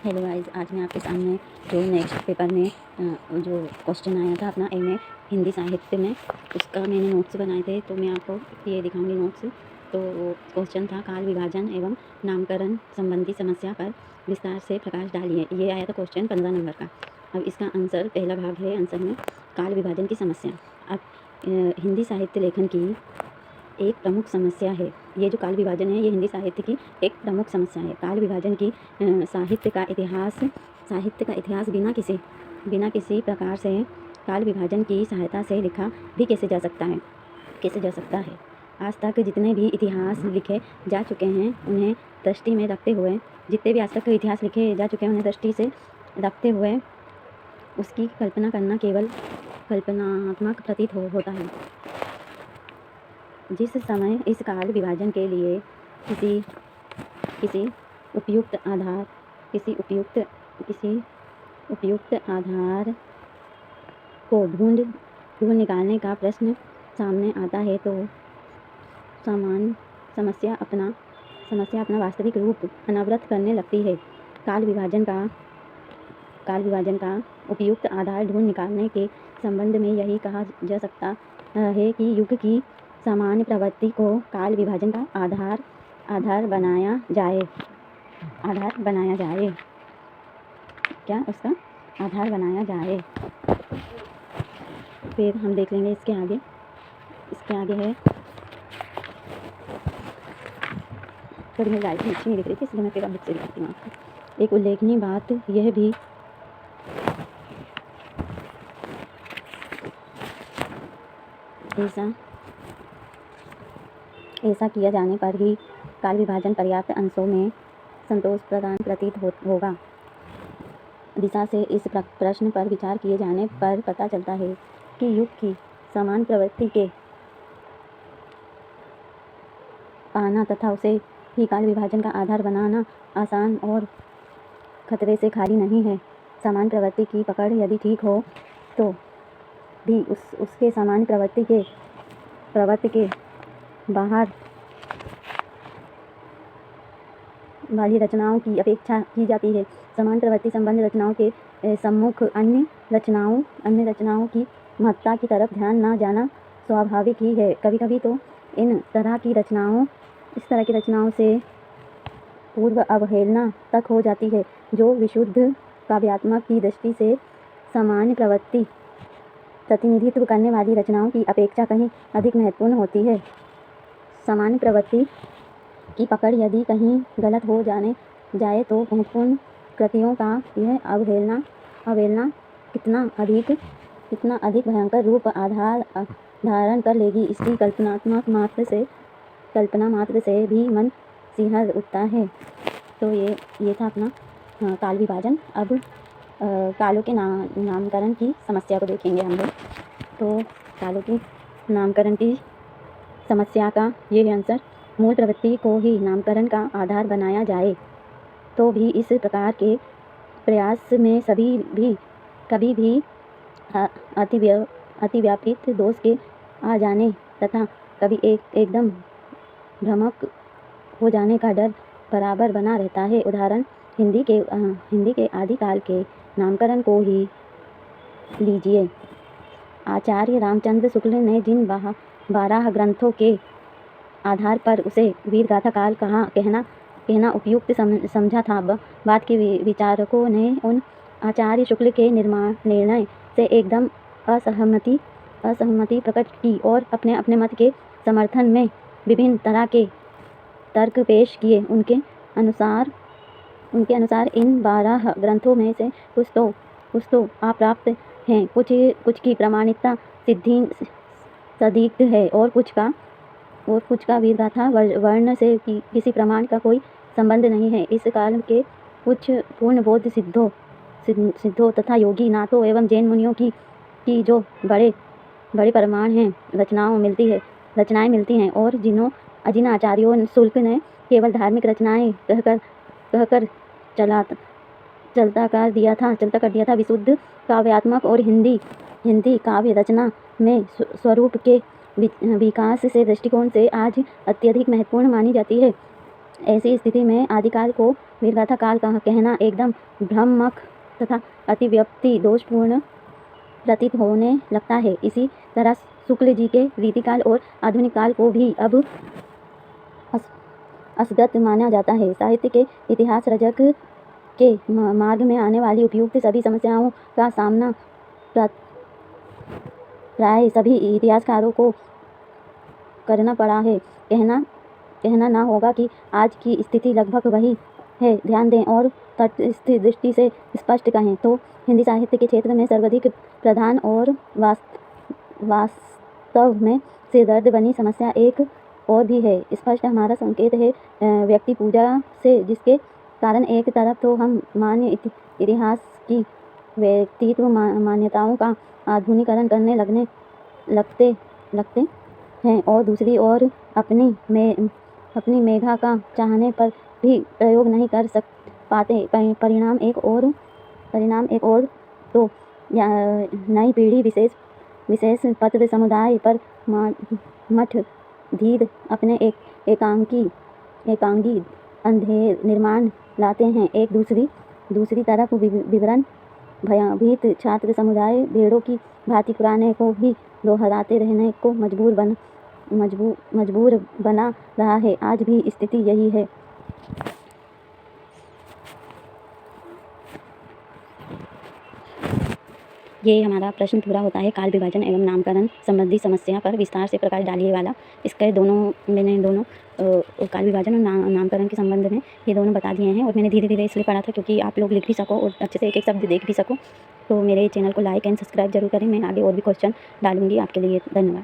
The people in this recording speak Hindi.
हेलो गाइस, आज मैं आपके सामने जो नेक्स्ट पेपर में जो क्वेश्चन आया था अपना एमए हिंदी साहित्य में, उसका मैंने नोट्स बनाए थे। तो मैं आपको ये दिखाऊंगी नोट्स। तो वो क्वेश्चन था, काल विभाजन एवं नामकरण संबंधी समस्या पर विस्तार से प्रकाश डालिए। ये आया था क्वेश्चन 15 नंबर का। अब इसका आंसर, पहला भाग है आंसर में, काल विभाजन की समस्या। अब हिंदी साहित्य लेखन की एक प्रमुख समस्या है। ये जो काल विभाजन है, ये हिंदी साहित्य की एक प्रमुख समस्या है। काल विभाजन की साहित्य का इतिहास बिना किसी प्रकार से काल विभाजन की सहायता से लिखा भी कैसे जा सकता है। आज तक जितने भी इतिहास लिखे जा चुके हैं, उन्हें दृष्टि में रखते हुए दृष्टि से रखते हुए उसकी कल्पना करना केवल कल्पनात्मक प्रतीत होता है। जिस समय इस काल विभाजन के लिए किसी उपयुक्त आधार को ढूंढ निकालने का प्रश्न सामने आता है, तो समस्या अपना वास्तविक रूप अनावृत करने लगती है। काल विभाजन का उपयुक्त आधार ढूंढ निकालने के संबंध में यही कहा जा सकता है कि युग की सामान्य प्रवृत्ति को काल विभाजन का आधार बनाया जाए। उसका आधार बनाया जाए। फिर हम देख लेंगे इसके आगे है, थोड़ी मेरी राइटिंग अच्छी नहीं दिख रही थी, इसलिए मैं फिर अब बुक से दिखाती हूँ आपको। एक उल्लेखनीय बात यह भी ऐसा किया जाने पर ही काल विभाजन पर्याप्त अंशों में संतोष प्रदान प्रतीत होगा। दिशा से इस प्रश्न पर विचार किए जाने पर पता चलता है कि युग की समान प्रवृत्ति के पाना तथा उसे ही काल विभाजन का आधार बनाना आसान और खतरे से खाली नहीं है। समान प्रवृत्ति की पकड़ यदि ठीक हो तो भी उसके समान प्रवृत्ति के बाहर वाली रचनाओं की अपेक्षा की जाती है। समान प्रवृत्ति संबंध रचनाओं के सम्मुख अन्य रचनाओं की महत्ता की तरफ ध्यान न जाना स्वाभाविक ही है। कभी कभी तो इस तरह की रचनाओं से पूर्व अवहेलना तक हो जाती है, जो विशुद्ध काव्यात्मक की दृष्टि से सामान्य प्रवृत्ति प्रतिनिधित्व करने वाली रचनाओं की अपेक्षा कहीं अधिक महत्वपूर्ण होती है। सामान्य प्रवृत्ति की पकड़ यदि कहीं गलत हो जाए तो महत्वपूर्ण कृतियों का यह अवहेलना कितना अधिक भयंकर रूप धारण कर लेगी, इसकी कल्पना मात्र से भी मन सिहर उठता है। तो ये था अपना काल विभाजन। अब कालों के नामकरण की समस्या को देखेंगे हम लोग। तो कालों की नामकरण की समस्या का ये है आंसर, मूल प्रवृत्ति को ही नामकरण का आधार बनाया जाए तो भी इस प्रकार के प्रयास में कभी भी अतिव्यापित दोष के आ जाने तथा कभी एकदम भ्रामक हो जाने का डर बराबर बना रहता है। उदाहरण हिंदी के आदिकाल के नामकरण को ही लीजिए। आचार्य रामचंद्र शुक्ल ने जिन 12 ग्रंथों के आधार पर उसे वीरगाथा काल कहना उपयुक्त समझा था, बाद के विचारकों ने उन आचार्य शुक्ल के निर्णय से एकदम असहमति प्रकट की और अपने मत के समर्थन में विभिन्न तरह के तर्क पेश किए। उनके अनुसार इन 12 ग्रंथों में से कुछ तो अप्राप्त हैं, कुछ की प्रमाणिकता संदिग्ध है और कुछ का वीरगाथा वर्ण से किसी प्रमाण का कोई संबंध नहीं है। इस काल के कुछ पूर्ण बौद्ध सिद्धों तथा योगी नाथों एवं जैन मुनियों की जो बड़े प्रमाण हैं रचनाएं मिलती हैं, और जिन आचार्यों शुल्क ने केवल धार्मिक रचनाएं कहकर चलता कर दिया था। विशुद्ध काव्यात्मक और हिंदी काव्य रचना में स्वरूप के विकास से दृष्टिकोण से आज अत्यधिक महत्वपूर्ण मानी जाती है। ऐसी स्थिति में आदिकाल को वीरगाथा काल कहना एकदम भ्रामक तथा अतिव्याप्ति दोषपूर्ण प्रतीत होने लगता है। इसी तरह शुक्ल जी के रीतिकाल और आधुनिक काल को भी अब असंगत माना जाता है। साहित्य के इतिहास रचक के मार्ग में आने वाली उपयुक्त सभी समस्याओं का सामना प्राय सभी इतिहासकारों को करना पड़ा है। कहना ना होगा कि आज की स्थिति लगभग वही है। ध्यान दें और तटस्थ दृष्टि से स्पष्ट कहें तो हिंदी साहित्य के क्षेत्र में सर्वाधिक प्रधान और वास्तव में सिरदर्द बनी समस्या एक और भी है। स्पष्ट हमारा संकेत है व्यक्ति पूजा से, जिसके कारण एक तरफ तो हम मान्य इतिहास की व्यक्तित्व मान्यताओं का आधुनिकीकरण करने लगते हैं और दूसरी ओर अपनी मेधा का चाहने पर भी प्रयोग नहीं कर पाते। परिणाम एक और तो नई पीढ़ी विशेष पत्र समुदाय पर मठ धीर अपने एकांगी अंधेर निर्माण लाते हैं। एक दूसरी तरफ विवरण भयभीत छात्र समुदाय भेड़ों की भांति पुराने को ही दोहराते रहने को मजबूर बना रहा है। आज भी स्थिति यही है। ये हमारा प्रश्न पूरा होता है काल विभाजन एवं नामकरण संबंधी समस्या पर विस्तार से प्रकाश डालिए वाला। इसके मैंने दोनों काल विभाजन और नामकरण के संबंध में ये दोनों बता दिए हैं और मैंने धीरे धीरे इसलिए पढ़ा था क्योंकि आप लोग लिख भी सको और अच्छे से एक एक शब्द देख भी सको। तो मेरे चैनल को लाइक एंड सब्सक्राइब जरूर करें। मैं आगे और भी क्वेश्चन डालूंगी आपके लिए। धन्यवाद।